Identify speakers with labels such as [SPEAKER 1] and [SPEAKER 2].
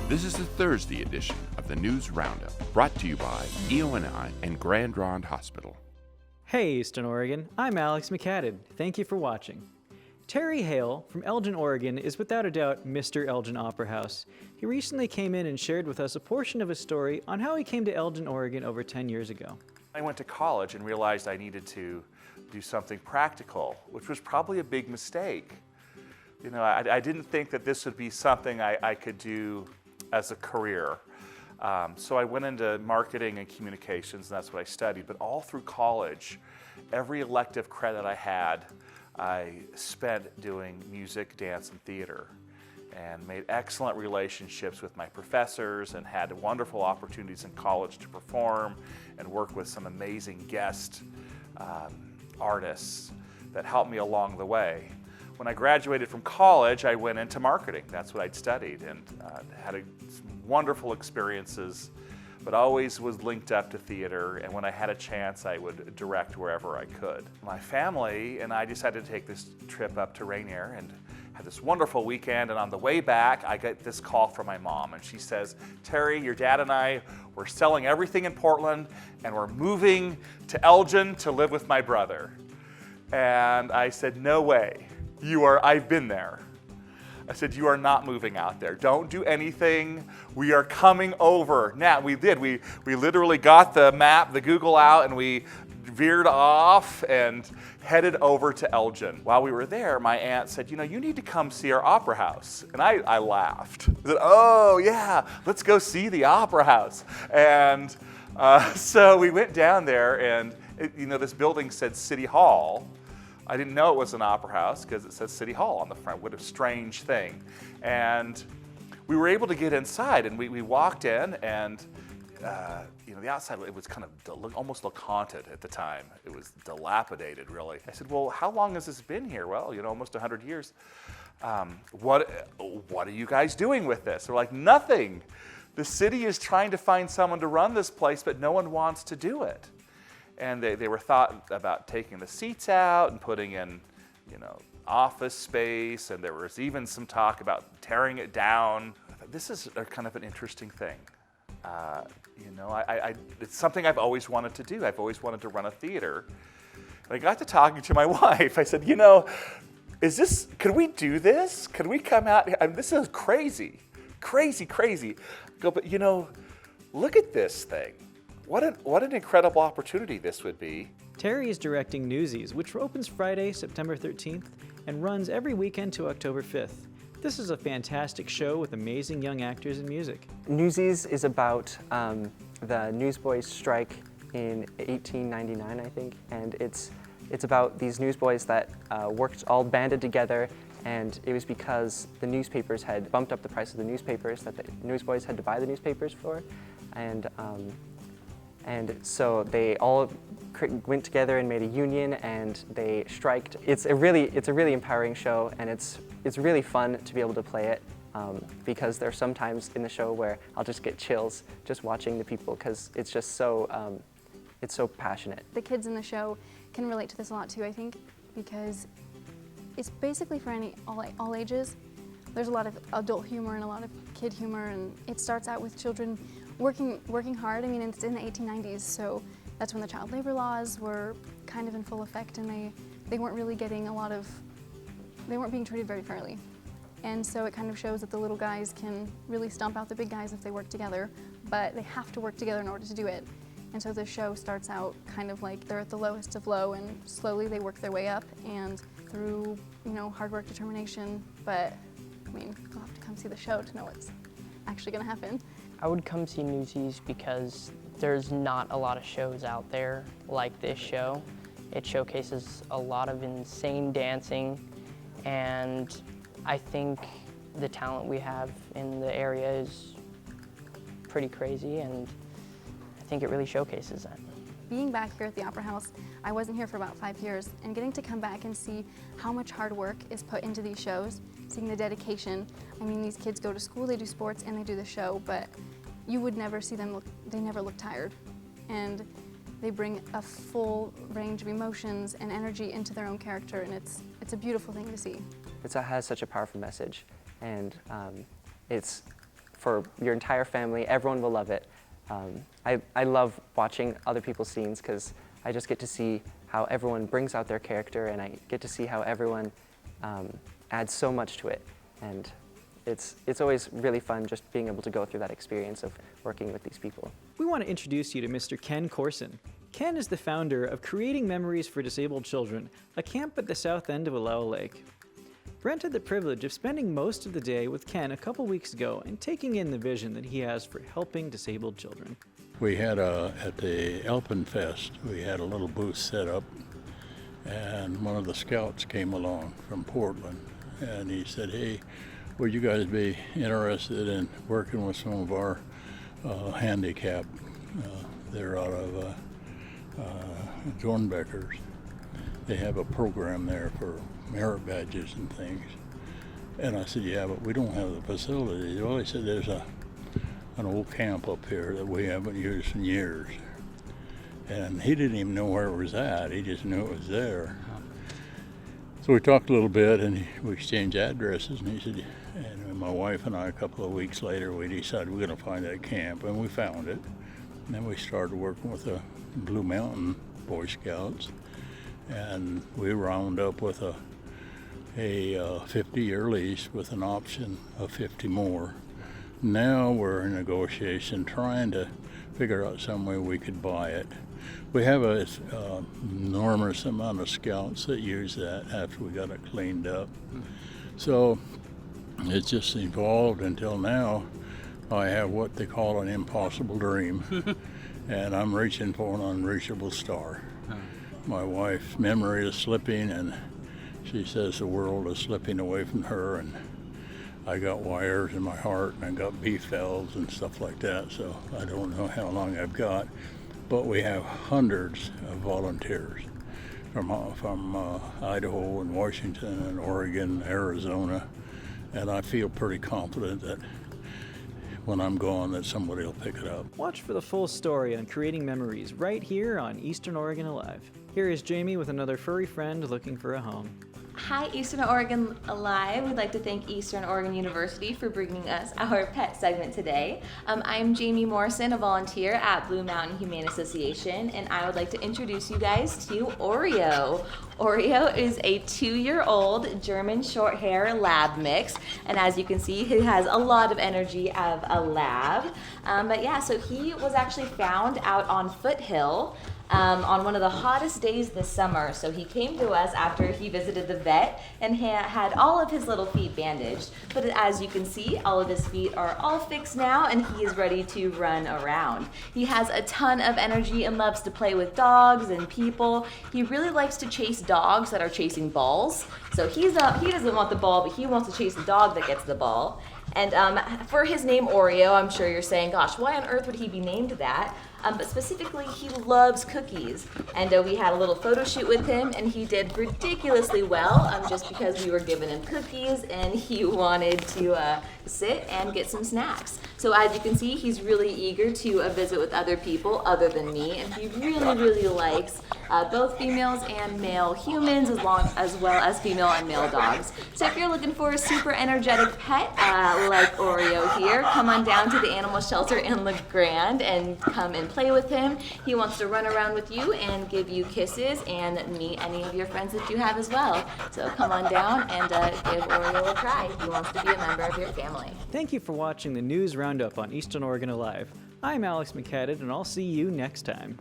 [SPEAKER 1] This is the Thursday edition of the News Roundup, brought to you by EONI and Ronde Hospital.
[SPEAKER 2] Hey Eastern Oregon, I'm Alex McCadden. Thank you for watching. Terry Hale from Elgin, Oregon is without a doubt Mr. Elgin Opera House. He recently came in and shared with us a portion of his story on how he came to Elgin, Oregon over 10 years ago.
[SPEAKER 3] I went to college and realized I needed to do something practical, which was probably a big mistake. You know, I didn't think that this would be something I could do as a career. So I went into marketing and communications, and that's what I studied. But all through college, every elective credit I had, I spent doing music, dance, and theater, and made excellent relationships with my professors and had wonderful opportunities in college to perform and work with some amazing guest artists that helped me along the way. When I graduated from college, I went into marketing. That's what I'd studied, and had some wonderful experiences, but always was linked up to theater, and when I had a chance, I would direct wherever I could. My family and I decided to take this trip up to Rainier and had this wonderful weekend, and on the way back, I get this call from my mom, and she says, "Terry, your dad and I, we're selling everything in Portland, and we're moving to Elgin to live with my brother." And I said, "No way. I've been there." I said, "You are not moving out there. Don't do anything. We are coming over." Now, we did. We literally got the map, the Google out, and we veered off and headed over to Elgin. While we were there, my aunt said, "You need to come see our opera house." And I laughed. I said, "Oh, yeah, let's go see the opera house." And so we went down there, and this building said City Hall. I didn't know it was an opera house because it says City Hall on the front. What a strange thing. And we were able to get inside, and we walked in, and the outside, it was kind of almost looked haunted at the time. It was dilapidated, really. I said, "Well, how long has this been here?" "Well, almost 100 years. What are you guys doing with this?" They're like, "Nothing. The city is trying to find someone to run this place, but no one wants to do it." And they were thought about taking the seats out and putting in, office space, and there was even some talk about tearing it down. This is kind of an interesting thing. It's something I've always wanted to do. I've always wanted to run a theater. And I got to talking to my wife. I said, could we do this? Could we come out? This is crazy, crazy, crazy. I go, but look at this thing. What an incredible opportunity this would be.
[SPEAKER 2] Terry is directing Newsies, which opens Friday, September 13th, and runs every weekend to October 5th. This is a fantastic show with amazing young actors and music.
[SPEAKER 4] Newsies is about the newsboys' strike in 1899, I think, and it's about these newsboys that worked all banded together, and it was because the newspapers had bumped up the price of the newspapers that the newsboys had to buy the newspapers for, and so they all went together and made a union, and they striked. It's a really empowering show, and it's really fun to be able to play it because there's some times in the show where I'll just get chills just watching the people because it's just so it's so passionate.
[SPEAKER 5] The kids in the show can relate to this a lot too, I think, because it's basically for all ages. There's a lot of adult humor and a lot of kid humor, and it starts out with children working hard. I mean, it's in the 1890s, so that's when the child labor laws were kind of in full effect, and they weren't really getting they weren't being treated very fairly. And so it kind of shows that the little guys can really stomp out the big guys if they work together, but they have to work together in order to do it. And so the show starts out kind of like they're at the lowest of low, and slowly they work their way up, and through hard work, determination. But I mean, you'll have to come see the show to know what's actually going to happen.
[SPEAKER 6] I would come see Newsies because there's not a lot of shows out there like this show. It showcases a lot of insane dancing, and I think the talent we have in the area is pretty crazy, and I think it really showcases that.
[SPEAKER 5] Being back here at the Opera House, I wasn't here for about 5 years, and getting to come back and see how much hard work is put into these shows, seeing the dedication. I mean, these kids go to school, they do sports, and they do the show, but you would never see them they never look tired. And they bring a full range of emotions and energy into their own character, and it's a beautiful thing to see.
[SPEAKER 4] It has such a powerful message, and it's for your entire family. Everyone will love it. I love watching other people's scenes because I just get to see how everyone brings out their character, and I get to see how everyone adds so much to it. And it's always really fun just being able to go through that experience of working with these people.
[SPEAKER 2] We want to introduce you to Mr. Ken Coreson. Ken is the founder of Creating Memories for Disabled Children, a camp at the south end of Alloa Lake. Brent had the privilege of spending most of the day with Ken a couple weeks ago and taking in the vision that he has for helping disabled children.
[SPEAKER 7] We had at the Elpin Fest, we had a little booth set up, and one of the scouts came along from Portland, and he said, "Hey, would you guys be interested in working with some of our handicapped? They're out of Dornbeckers. They have a program there for merit badges and things." And I said, "Yeah, but we don't have the facilities." Well, he said, "There's an old camp up here that we haven't used in years." And he didn't even know where it was at. He just knew it was there. So we talked a little bit, and we exchanged addresses, and he said, and my wife and I, a couple of weeks later, we decided we're going to find that camp, and we found it. And then we started working with the Blue Mountain Boy Scouts, and we wound up with a 50-year lease with an option of 50 more. Now we're in negotiation trying to figure out some way we could buy it. We have an enormous amount of scouts that use that after we got it cleaned up. So it's just evolved until now. I have what they call an impossible dream, and I'm reaching for an unreachable star. My wife's memory is slipping, and she says the world is slipping away from her, and I got wires in my heart, and I got beef valves and stuff like that, so I don't know how long I've got. But we have hundreds of volunteers from Idaho and Washington and Oregon, Arizona, and I feel pretty confident that when I'm gone that somebody will pick it up.
[SPEAKER 2] Watch for the full story on Creating Memories right here on Eastern Oregon Alive. Here is Jaimee with another furry friend looking for a home.
[SPEAKER 8] Hi, Eastern Oregon Alive. We'd like to thank Eastern Oregon University for bringing us our pet segment today. I'm Jaimee Morrison, a volunteer at Blue Mountain Humane Association, and I would like to introduce you guys to Oreo. Oreo is a 2-year-old German Shorthair lab mix, and as you can see, he has a lot of energy of a lab. But yeah, so he was actually found out on Foothill on one of the hottest days this summer. So he came to us after he visited the vet and had all of his little feet bandaged. But as you can see, all of his feet are all fixed now, and he is ready to run around. He has a ton of energy and loves to play with dogs and people. He really likes to chase dogs that are chasing balls. So he doesn't want the ball, but he wants to chase the dog that gets the ball. And for his name Oreo, I'm sure you're saying, gosh, why on earth would he be named that? But specifically, he loves cookies. And we had a little photo shoot with him, and he did ridiculously well just because we were giving him cookies, and he wanted to sit and get some snacks. So as you can see, he's really eager to visit with other people other than me, and he really, really likes both females and male humans, as well as female and male dogs. So if you're looking for a super energetic pet like Oreo here, come on down to the animal shelter in Grande and come and play with him. He wants to run around with you and give you kisses and meet any of your friends that you have as well. So come on down and give Oreo a try. He wants to be a member of your family.
[SPEAKER 2] Thank you for watching the News Roundup on Eastern Oregon Alive. I'm Alex McCadden, and I'll see you next time.